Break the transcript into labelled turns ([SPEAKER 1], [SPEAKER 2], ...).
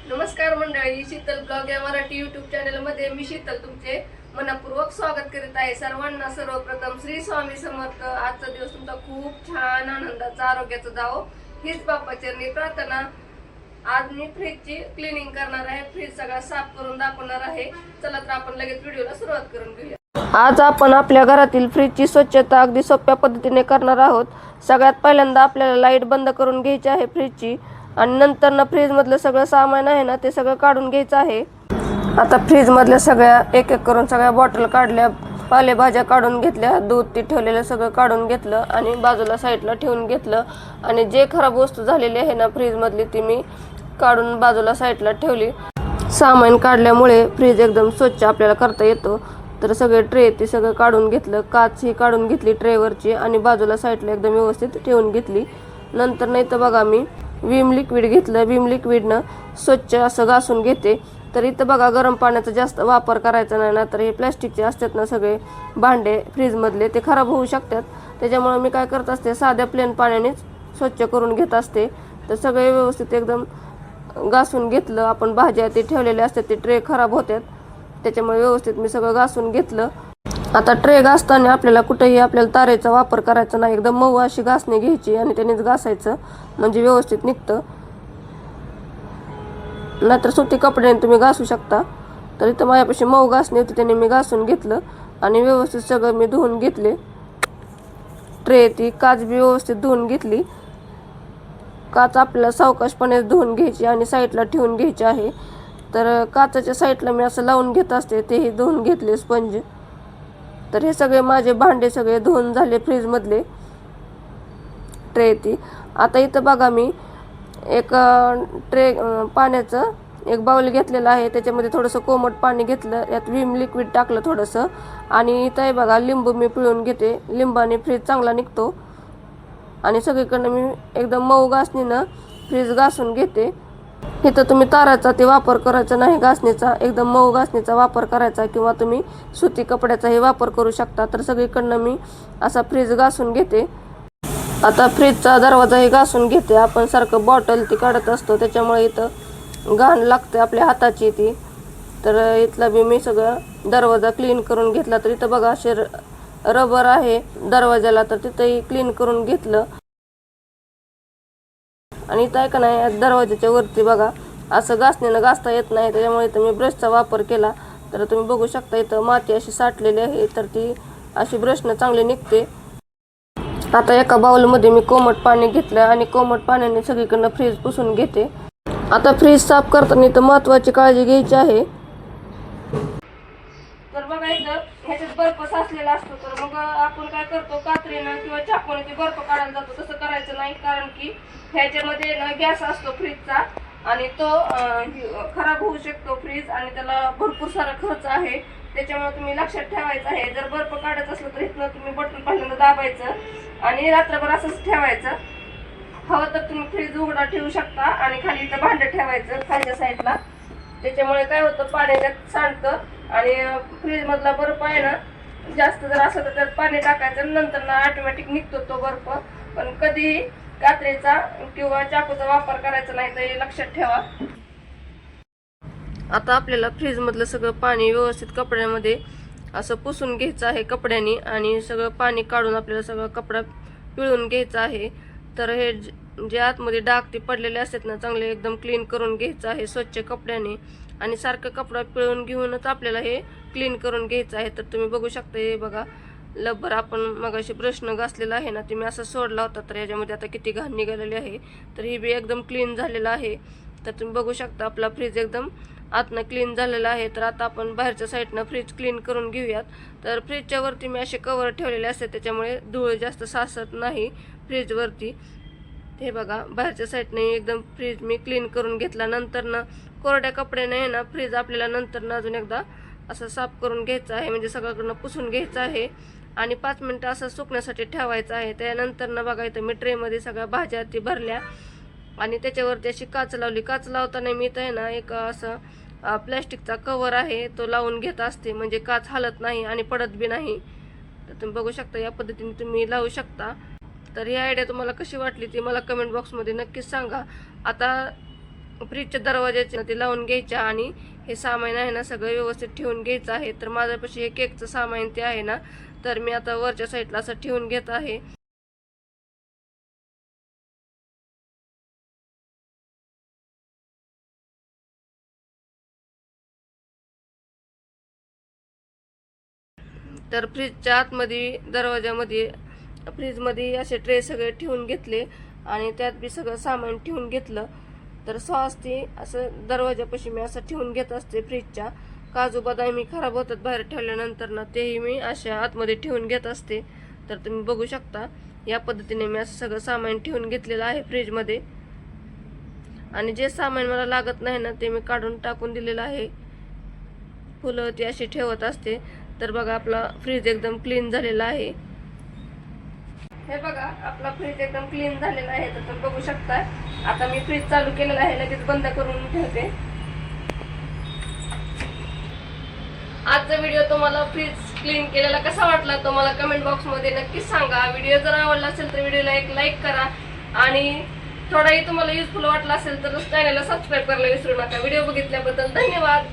[SPEAKER 1] नमस्कार मंडळी, शीतल ब्लॉग या मराठी यूट्यूब चॅनलमध्ये मी शीतल तुमचे मनपूर्वक स्वागत करीत आहे. सर्वांना सर्वप्रथम श्री स्वामी समर्थ. आजचा दिवस तुमचा खूप छान आनंदाचा आरोग्याचा जावो हीच बाप्पाचरणी प्रार्थना. आज मी फ्रीजची क्लिनिंग करणार आहे. फ्रीज सगळा साफ करून दाखवणार आहे. चला तर आपण लगेच व्हिडिओला सुरुवात करून घेऊया. आज आपण आपल्या घरातील फ्रीजची स्वच्छता अगदी सोप्या पद्धतीने करणार आहोत. सगळ्यात पहिल्यांदा आपल्याला लाईट बंद करून घ्यायची आहे फ्रीजची आणि नंतर ना फ्रीज मधलं सगळं सामान आहे ना ते सगळं काढून घ्यायचं आहे. आता फ्रीज मधल्या सगळ्या एक एक करून सगळ्या बॉटल काढल्या, पालेभाज्या काढून घेतल्या, दूध ते ठेवलेलं सगळं काढून घेतलं आणि बाजूला साईडला ठेवून घेतलं. आणि जे खराब वस्तू झालेली आहे ना फ्रीज मधली ती मी काढून बाजूला साईडला ठेवली. सामान काढल्यामुळे फ्रीज एकदम स्वच्छ आपल्याला करता येतो. तर सगळे ट्रे ते सगळं काढून घेतलं, काच ही काढून घेतली ट्रेवरची आणि बाजूला साईडला एकदम व्यवस्थित ठेवून घेतली. नंतर नाही तर बघा मी विम लिक्विड घेतलं. विम लिक्विडनं स्वच्छ असं घासून घेते. तर इथं बघा गरम पाण्याचा जास्त वापर करायचा नाही ना, तर हे प्लॅस्टिकचे असतात ना सगळे भांडे फ्रीजमधले ते खराब होऊ शकतात. त्याच्यामुळे मी काय करत असते, साध्या प्लेन पाण्यानेच स्वच्छ करून घेत असते. तर सगळे व्यवस्थित एकदम घासून घेतलं. आपण भाज्या ते ठेवलेले असतात ते ट्रे खराब होतात, त्याच्यामुळे व्यवस्थित मी सगळं घासून घेतलं. आता ट्रे घासताना आपल्याला कुठेही आपल्याला तारेचा वापर करायचा नाही. एकदम मऊ अशी घासणी घ्यायची आणि त्यानेच घासायचं, म्हणजे व्यवस्थित निघतं. नाहीतर सुती कपड्याने तुम्ही घासू शकता. तर इथं माझ्यापाशी मऊ घासणी होती, त्याने मी घासून घेतलं आणि व्यवस्थित सगळं मी धुवून घेतले. ट्रे ती काच बी व्यवस्थित धुवून घेतली. काच आपल्याला सावकाशपणे धुवून घ्यायची आणि साईडला ठेवून घ्यायची आहे. तर काचाच्या साईडला मी असं लावून घेत असते, तेही धुवून घेतले स्पंज. तर हे सगळे माझे भांडे सगळे धुवून झाले फ्रीजमधले ट्रे ती. आता इथं बघा मी एक ट्रे पाण्याचं एक बाउल घेतलेला आहे. त्याच्यामध्ये थोडंसं कोमट पाणी घेतलं, यात विम लिक्विड टाकलं थोडंसं आणि इथं आहे बघा लिंबू मी पिळून घेते. लिंबाने फ्रीज चांगला निघतो. आणि सगळीकडनं मी एकदम मऊ घासणीनं फ्रीज घासून घेते. इथं तुम्ही ताराचा ते वापर करायचा नाही, घासणीचा एकदम मऊ घासणीचा वापर करायचा किंवा तुम्ही सुती कपड्याचाही वापर करू शकता. तर सगळीकडनं मी असा फ्रीज घासून घेते. आता फ्रीजचा दरवाजाही घासून घेते. आपण सारखं बॉटल ती काढत असतो, त्याच्यामुळे इथं घाण लागते आपल्या हाताची ती. तर इथला बी मी सगळं दरवाजा क्लीन करून घेतला. तर इथं बघा असे रबर आहे दरवाजाला, तर तिथंही क्लीन करून घेतलं. आणि इथं आहे का नाही दरवाजाच्या वरती बघा असं घासणीनं घासता येत नाही, त्याच्यामुळे इथं मी ब्रशचा वापर केला. तर तुम्ही बघू शकता इथं माती अशी साठलेली आहे, तर ती अशी ब्रशनं चांगली निघते. आता एका बाउलमध्ये मी कोमट पाणी घेतलं आणि कोमट पाण्याने सगळीकडनं फ्रीज पुसून घेते. आता फ्रीज साफ करताना इथं महत्त्वाची काळजी घ्यायची आहे. तर बघा इथं ह्याच्यात बर्फ साचलेला असतो, तर मग आपण काय करतो, कात्रीनं किंवा चाकूने ते बर्फ काढायला जातो. तसं करायचं नाही, कारण की ह्याच्यामध्ये ना गॅस असतो फ्रीजचा आणि तो खराब होऊ शकतो फ्रीज, आणि त्याला भरपूर सारा खर्च आहे. त्याच्यामुळे तुम्ही लक्षात ठेवायचं आहे. जर बर्फ काढायचं असलं तर इथनं तुम्ही बटन पहिल्यांदा दाबायचं आणि रात्रभर असंच ठेवायचं. हवं तर तुम्ही फ्रीज उघडा ठेवू शकता आणि खाली इथं भांडं ठेवायचं खालच्या साईडला. त्याच्यामुळे काय होतं, पाण्यात सांडतं आणि फ्रीज मधला बर्फ आहे ना जास्त जर असलं तर त्यात पाणी टाकायचं, नंतर ना ऑटोमॅटिक निघतो तो बर्फ. पण कधी कात्रीचा किंवा चाकूचा वापर करायचा नाही, तर हे लक्षात ठेवा. आता आपल्याला फ्रीज मधलं सगळं पाणी व्यवस्थित कपड्यामध्ये असं पुसून घ्यायचं आहे कपड्याने, आणि सगळं पाणी काढून आपल्याला सगळं कपडा पिळून घ्यायचा आहे. तर हे जे आतमध्ये डाग ते पडलेले असतात ना, चांगले एकदम क्लीन करून घ्यायचं आहे स्वच्छ कपड्याने. आणि सारखं कपडा पिळून घेऊनच आपल्याला हे क्लीन करून घ्यायचं आहे. तर तुम्ही बघू शकता हे बघा लब्बर आपण मगाशी ब्रशनं घासलेला आहे ना, ते मी असं सोडला होता, तर याच्यामध्ये आता किती घाण निघालेली आहे. तर हे बी एकदम क्लीन झालेलं आहे. तर तुम्ही बघू शकता आपला फ्रीज एकदम आतनं क्लीन झालेला आहे. तर आता आपण बाहेरच्या साईडनं फ्रीज क्लीन करून घेऊयात. तर फ्रीजच्या वरती मी असे कवर ठेवलेले असते, त्याच्यामुळे धूळ जास्त साचत नाही फ्रीजवरती. हे बघा बाहेरच्या साईडने एकदम फ्रीज मी क्लीन करून घेतला. नंतर कोरड्या कपड्याने ना फ्रीज आपल्याला नंतर अजून एकदा असं साफ करून घ्यायचं आहे, म्हणजे सगळीकडनं पुसून घ्यायचं आहे आणि 5 मिनिटं असं सुकण्यासाठी ठेवायचं आहे. त्यानंतर बघा इथं मी ट्रेमध्ये सगळ्या भाज्या ती भरल्या आणि त्याच्यावरती अशी काच लावली. काच लावताना मी इथं आहे ना एक असं प्लॅस्टिकचा कवर आहे तो लावून घेत असते, म्हणजे काच हलत नाही आणि पडत बी नाही. तर तुम्ही बघू शकता या पद्धतीने तुम्ही लावू शकता. तर ही आयडिया तुम्हाला कशी वाटली ती मला कमेंट बॉक्समध्ये नक्कीच सांगा. आता फ्रीजच्या दरवाजाचे ते लावून घ्यायच्या आणि हे सामान आहे ना सगळं व्यवस्थित ठेवून घ्यायचं आहे. तर माझ्यापाशी हे केकचं सामान ते आहे ना, तर मी आता वरच्या साईडला असं ठेवून घेत आहे. तर फ्रीजच्या आतमध्ये दरवाजामध्ये फ्रीजमध्ये असे ट्रे सगळे ठेवून घेतले आणि त्यात बी सगळं सामान ठेवून घेतलं. तर सॉस ते असं दरवाजापाशी मी असं ठेवून घेत असते फ्रीजच्या. काजू बदामी खराब होतात बाहेर ठेवल्यानंतर ना, तेही मी अशा आतमध्ये ठेवून घेत असते. तर तुम्ही बघू शकता या पद्धतीने मी असं सगळं सामान ठेवून घेतलेलं आहे फ्रीजमध्ये. आणि जे सामान मला लागत नाही ना ते मी काढून टाकून दिलेलं आहे. फुलं ती अशी ठेवत असते. तर बघा आपला फ्रीज एकदम क्लीन झालेला आहे. हे बघा आपला फ्रीज एकदम क्लीन झालेला आहे. तर तुम्ही बघू शकता. आता मी फ्रीज चालू केलेला आहे, लगेच बंद करून ठेवते. आजचा व्हिडिओ तुम्हाला फ्रीज क्लीन केलेला कसा वाटला तो मला कमेंट बॉक्स मध्ये नक्कीच सांगा. व्हिडिओ जर आवडला असेल तर व्हिडिओला एक लाईक करा आणि थोडाही तुम्हाला युजफुल वाटला असेल तर चॅनलला सबस्क्राईब करायला विसरू नका. व्हिडिओ बघितल्याबद्दल धन्यवाद.